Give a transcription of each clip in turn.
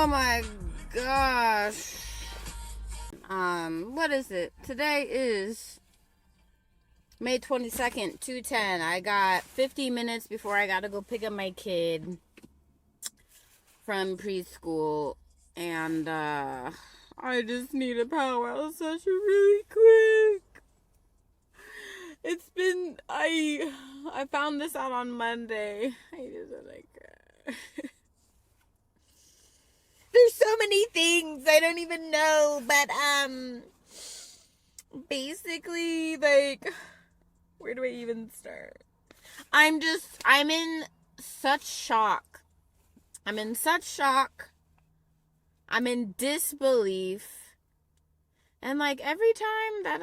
my gosh. What is it? Today is May 22nd, 2:10. I got 50 minutes before I gotta go pick up my kid from preschool. And, I just need a powwow session really quick. It's been, I found this out on Monday. I just like, there's so many things I don't even know, but, basically, like, where do I even start? I'm in such shock. I'm in disbelief. And, like, every time that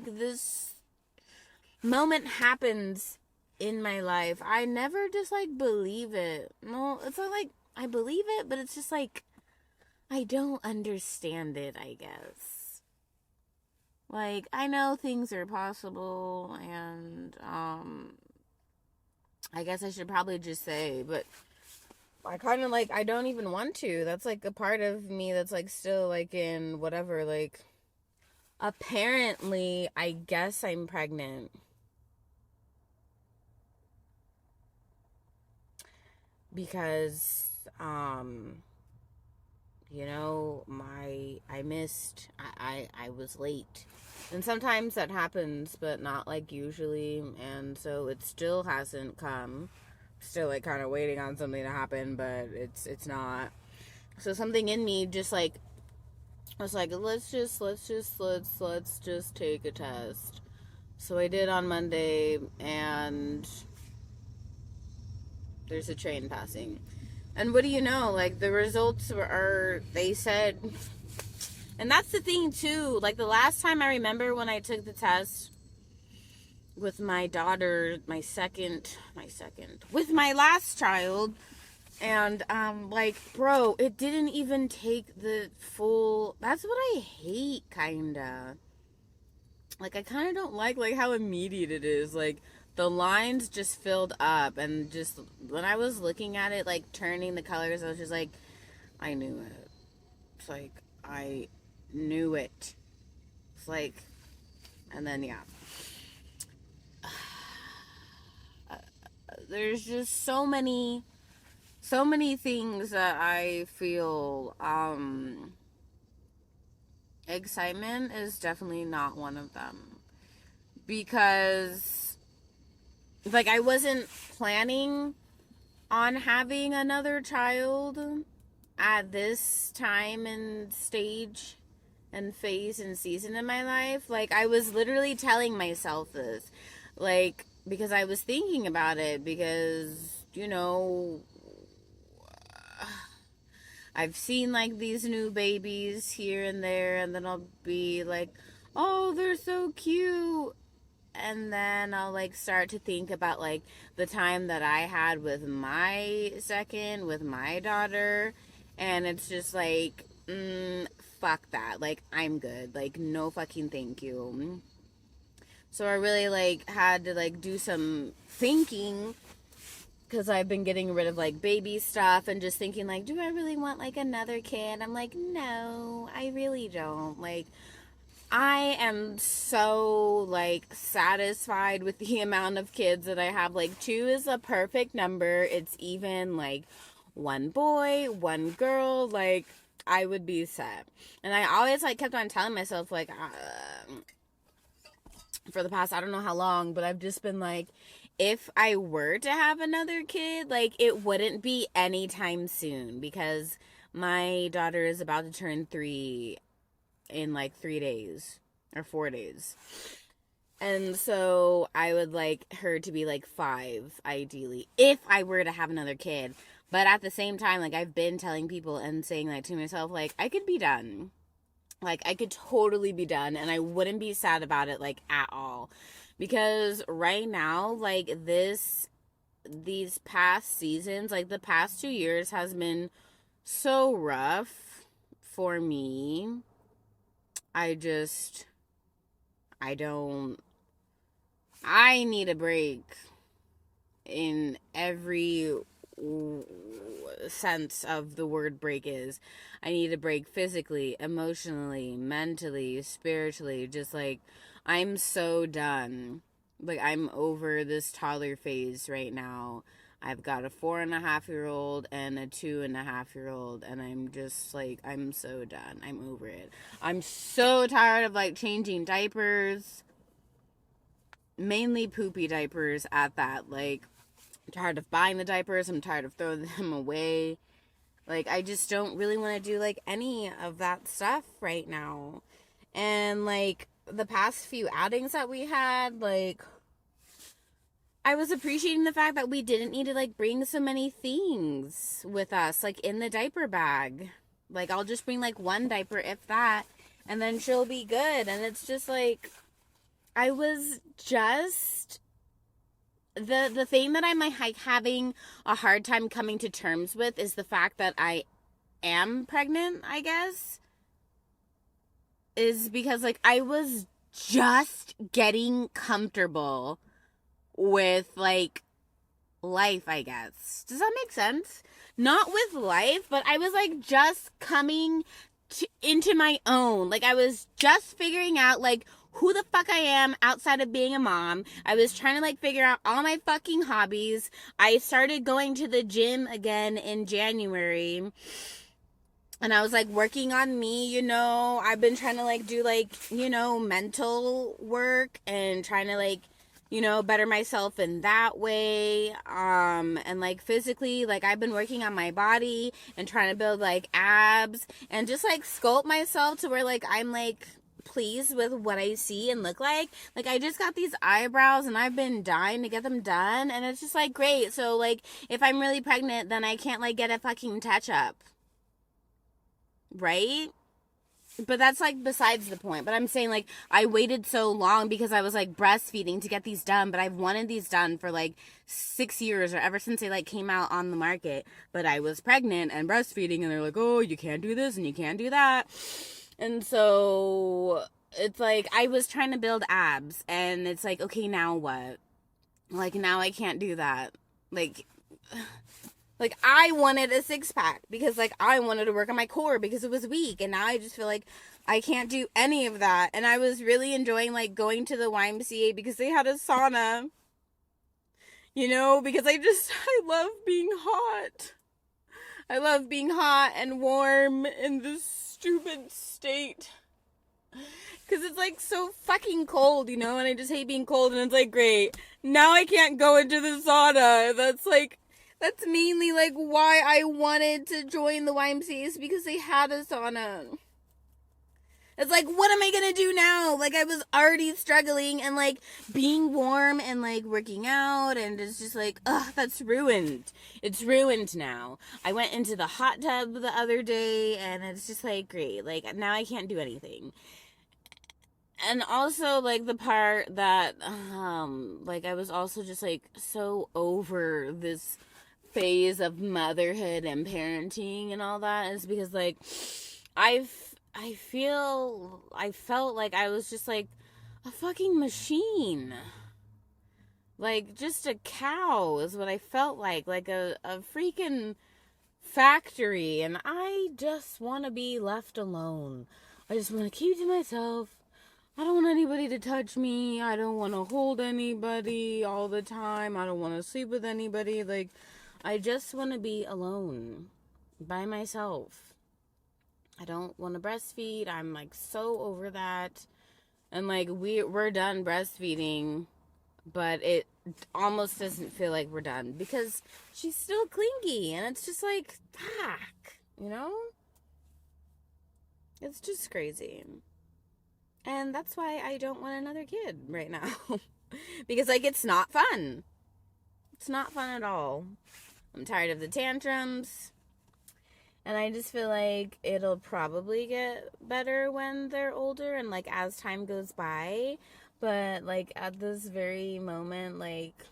this moment happens in my life, I never just, like, believe it. No, it's not like I believe it, but it's just, like, I don't understand it, I guess. Like, I know things are possible, and, I guess I should probably just say, but I kind of, like, I don't even want to. That's, like, a part of me that's, like, still, like, in whatever, like, apparently, I guess I'm pregnant. Because, you know, I was late. And sometimes that happens, but not, like, usually. And so it still hasn't come. Still, like, kind of waiting on something to happen, but it's not. So something in me just, like, was like, let's just take a test. So I did on Monday, and there's a train passing. And what do you know? Like, the results they said, and that's the thing too. Like, the last time I remember when I took the test with my daughter, with my last child, and, like, bro, it didn't even take the full, that's what I hate, kinda. Like, I kinda don't like how immediate it is. Like, the lines just filled up, and just, when I was looking at it, like, turning the colors, I was just like, I knew it. It's like, I knew it. It's like, and then, yeah. There's just so many things that I feel, excitement is definitely not one of them. Because, like, I wasn't planning on having another child at this time and stage and phase and season in my life. Like, I was literally telling myself this, like, because I was thinking about it, because, you know, I've seen, like, these new babies here and there, and then I'll be like, oh, they're so cute. And then I'll, like, start to think about, like, the time that I had with my daughter. And it's just like, fuck that. Like, I'm good. Like, no fucking thank you. So I really, like, had to, like, do some thinking, because I've been getting rid of, like, baby stuff, and just thinking, like, do I really want, like, another kid? I'm like, no, I really don't. Like, I am so, like, satisfied with the amount of kids that I have. Like, 2 is a perfect number. It's even, like, 1 boy, 1 girl. Like, I would be set. And I always, like, kept on telling myself, like, for the past, I don't know how long, but I've just been like, if I were to have another kid, like, it wouldn't be anytime soon, because my daughter is about to turn 3 in, like, 3 days or 4 days. And so I would like her to be, like, 5, ideally, if I were to have another kid. But at the same time, like, I've been telling people and saying that to myself, like, I could be done. Like, I could totally be done, and I wouldn't be sad about it, like, at all. Because right now, like, these past seasons, like, the past 2 years has been so rough for me. I need a break. in every sense of the word break is. I need a break physically, emotionally, mentally, spiritually. Just like, I'm so done. Like, I'm over this toddler phase right now. I've got a 4.5-year-old and a 2.5-year-old, and I'm just like, I'm so done. I'm over it. I'm so tired of like changing diapers, mainly poopy diapers at that. Like, I'm tired of buying the diapers. I'm tired of throwing them away. Like, I just don't really want to do like any of that stuff right now. And like the past few outings that we had, like, I was appreciating the fact that we didn't need to like bring so many things with us, like in the diaper bag. Like, I'll just bring like one diaper, if that, and then she'll be good. And it's just like, I was just the thing that I'm like having a hard time coming to terms with is the fact that I am pregnant, I guess. Is because like I was just getting comfortable with like life, I guess. Does that make sense? Not with life, but I was like just coming into my own. Like, I was just figuring out like who the fuck I am outside of being a mom. I was trying to like figure out all my fucking hobbies. I started going to the gym again in January. And I was like working on me, you know. I've been trying to like do like, you know, mental work and trying to like, you know, better myself in that way. And like physically, like I've been working on my body and trying to build like abs and just like sculpt myself to where like I'm like pleased with what I see and look like. Like, I just got these eyebrows and I've been dying to get them done, and it's just like great. So like if I'm really pregnant, then I can't like get a fucking touch up. Right? But that's like besides the point. But I'm saying like I waited so long because I was like breastfeeding to get these done, but I've wanted these done for like 6 years, or ever since they like came out on the market. But I was pregnant and breastfeeding, and they're like, oh, you can't do this and you can't do that. And so it's like I was trying to build abs, and it's like, okay, now what? Like, now I can't do that. Like, I wanted a six-pack because, like, I wanted to work on my core because it was weak. And now I just feel like I can't do any of that. And I was really enjoying, like, going to the YMCA because they had a sauna. You know, because I love being hot. I love being hot and warm in this stupid state. Because it's, like, so fucking cold, you know? And I just hate being cold. And it's, like, great. Now I can't go into the sauna. That's mainly, like, why I wanted to join the YMCA, is because they had a sauna. It's like, what am I gonna do now? Like, I was already struggling, and, like, being warm and, like, working out, and it's just like, ugh, that's ruined. It's ruined now. I went into the hot tub the other day, and it's just, like, great. Like, now I can't do anything. And also, like, the part that, like, I was also just, like, so over this phase of motherhood and parenting and all that, is because like I felt like I was just like a fucking machine, like just a cow is what I felt like a freaking factory, and I just want to be left alone. I just want to keep to myself. I don't want anybody to touch me. I don't want to hold anybody all the time. I don't want to sleep with anybody. Like, I just want to be alone by myself. I don't want to breastfeed. I'm like so over that. And like we're done breastfeeding, but it almost doesn't feel like we're done because she's still clingy, and it's just like, fuck, you know? It's just crazy. And that's why I don't want another kid right now. Because like it's not fun. It's not fun at all. I'm tired of the tantrums. And I just feel like it'll probably get better when they're older and, like, as time goes by. But, like, at this very moment, like,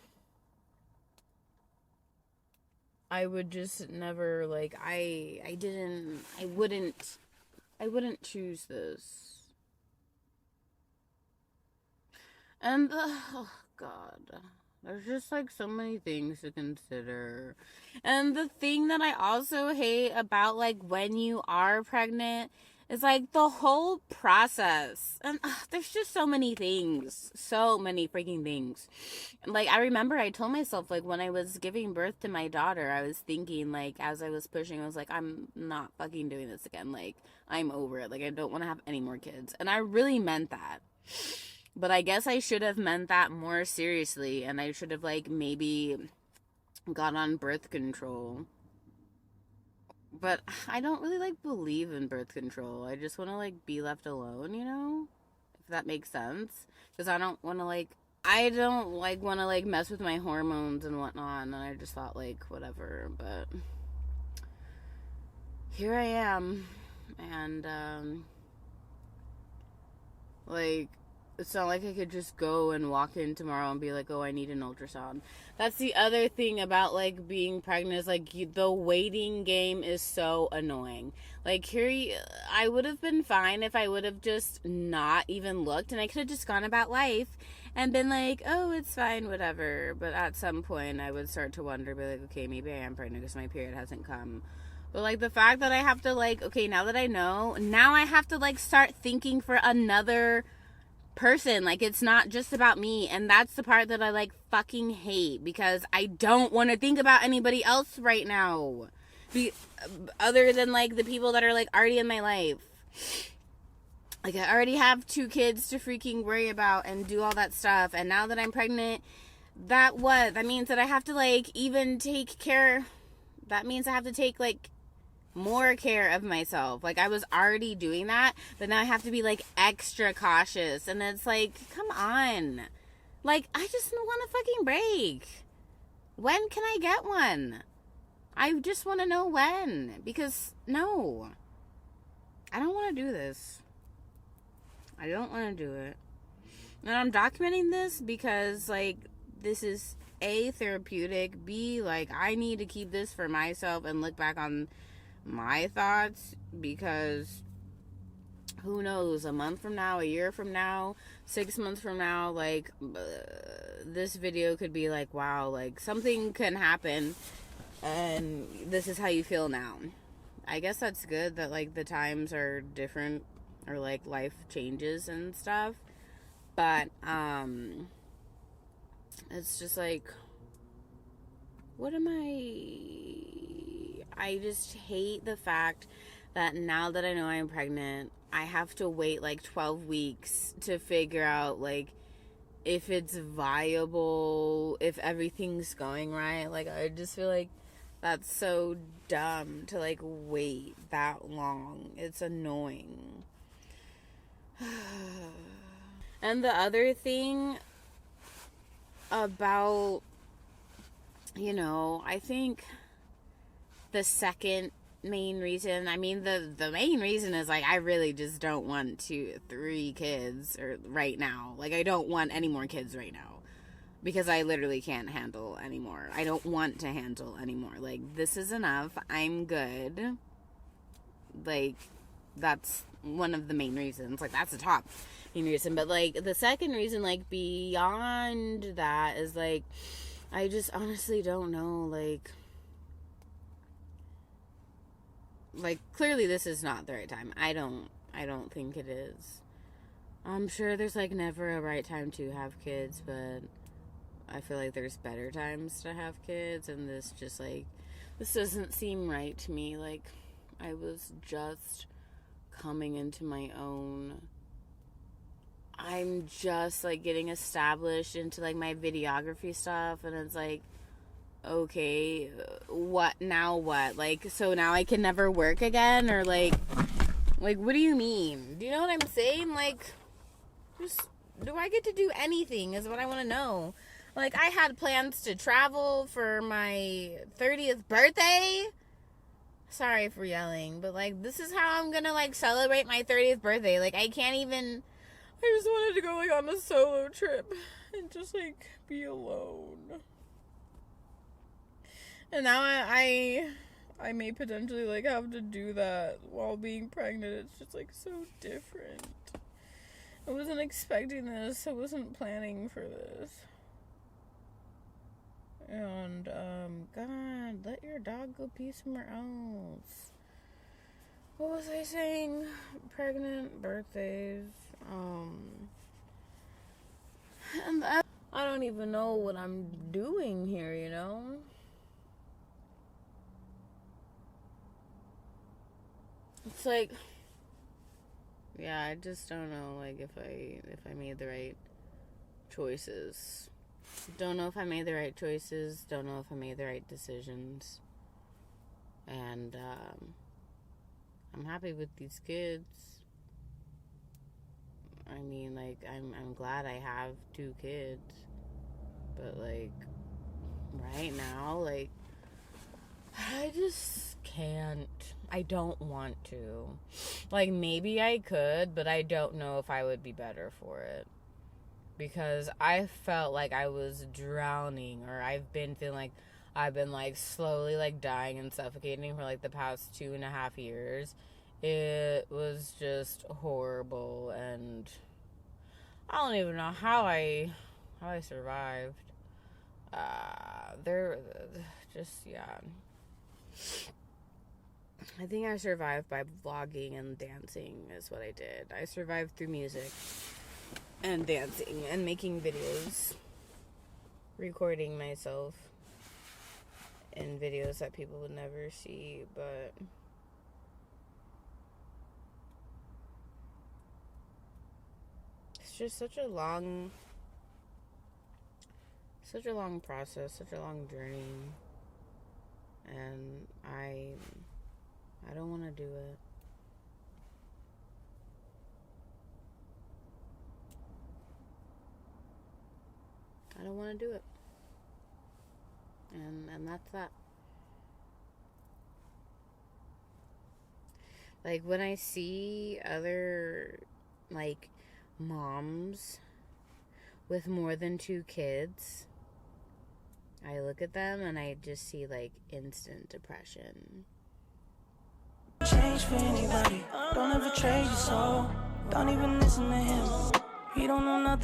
I would just never, like, I wouldn't choose this. And, oh, God. There's just like so many things to consider. And the thing that I also hate about like when you are pregnant is like the whole process. And there's just so many things. So many freaking things. Like I remember I told myself like when I was giving birth to my daughter, I was thinking like as I was pushing, I was like, I'm not fucking doing this again. Like I'm over it. Like I don't want to have any more kids. And I really meant that. But I guess I should have meant that more seriously, and I should have, like, maybe got on birth control. But I don't really, like, believe in birth control. I just want to, like, be left alone, you know? If that makes sense. Because I don't want to, like, I don't, like, want to, like, mess with my hormones and whatnot, and I just thought, like, whatever. But here I am, and, like, it's not like I could just go and walk in tomorrow and be like, oh, I need an ultrasound. That's the other thing about, like, being pregnant is, like, the waiting game is so annoying. Like, I would have been fine if I would have just not even looked, and I could have just gone about life and been like, oh, it's fine, whatever. But at some point, I would start to wonder, be like, okay, maybe I am pregnant because my period hasn't come. But, like, the fact that I have to, like, okay, now that I know, now I have to, like, start thinking for another person. Like, it's not just about me. And that's the part that I, like, fucking hate. Because I don't want to think about anybody else right now. Other than, like, the people that are, like, already in my life. Like, I already have 2 kids to freaking worry about and do all that stuff. And now that I'm pregnant, that means that I have to, like, even take care. That means I have to take, like, more care of myself. Like, I was already doing that, but now I have to be, like, extra cautious. And it's like, come on. Like, I just want a fucking break. When can I get one? I just want to know when. Because, no. I don't want to do this. I don't want to do it. And I'm documenting this because, like, this is A, therapeutic. B, like, I need to keep this for myself and look back on my thoughts, because who knows, a month from now, a year from now, 6 months from now, like, this video could be like, wow, like, something can happen and this is how you feel now. I guess that's good that, like, the times are different, or, like, life changes and stuff. But it's just like, what am I just hate the fact that now that I know I'm pregnant, I have to wait like 12 weeks to figure out, like, if it's viable, if everything's going right. Like, I just feel like that's so dumb to, like, wait that long. It's annoying. And the other thing about, you know, I think the second main reason, I mean, the main reason is, like, I really just don't want 3 kids or right now. Like, I don't want any more kids right now because I literally can't handle anymore. I don't want to handle anymore. Like, this is enough. I'm good. Like, that's one of the main reasons. Like, that's the top main reason. But, like, the second reason, like, beyond that is, like, I just honestly don't know, like, clearly this is not the right time. I don't think it is. I'm sure there's, like, never a right time to have kids, but I feel like there's better times to have kids, and this just, like, this doesn't seem right to me. Like, I was just coming into my own. I'm just, like, getting established into, like, my videography stuff, and it's like, okay, what now? What? Like, so now I can never work again? Or, like, what do you mean? Do you know what I'm saying? Like, just, do I get to do anything is what I want to know. Like, I had plans to travel for my 30th birthday. Sorry for yelling, but, like, this is how I'm gonna, like, celebrate my 30th birthday. Like, I can't even, I just wanted to go, like, on a solo trip and just, like, be alone. And now I may potentially, like, have to do that while being pregnant. It's just, like, so different. I wasn't expecting this. I wasn't planning for this. And, God, let your dog go pee somewhere else. What was I saying? Pregnant, birthdays, and I don't even know what I'm doing here, you know? It's like, yeah, I just don't know, like, if I made the right choices. Don't know if I made the right choices. Don't know if I made the right decisions. And, I'm happy with these kids. I mean, like, I'm glad I have 2 kids. But, like, right now, like, I just can't. I don't want to. Like, maybe I could, but I don't know if I would be better for it. Because I felt like I was drowning, or I've been feeling like I've been, like, slowly, like, dying and suffocating for, like, the past 2.5 years. It was just horrible, and I don't even know how I survived. They're just, yeah. I think I survived by vlogging and dancing is what I did. I survived through music and dancing and making videos, recording myself in videos that people would never see, but it's just such a long process, such a long journey, and I don't want to do it. I don't want to do it. And that's that. Like, when I see other, like, moms with more than 2 kids, I look at them and I just see, like, instant depression. Change for anybody. Don't ever trade your soul. Don't even listen to him. He don't know nothing.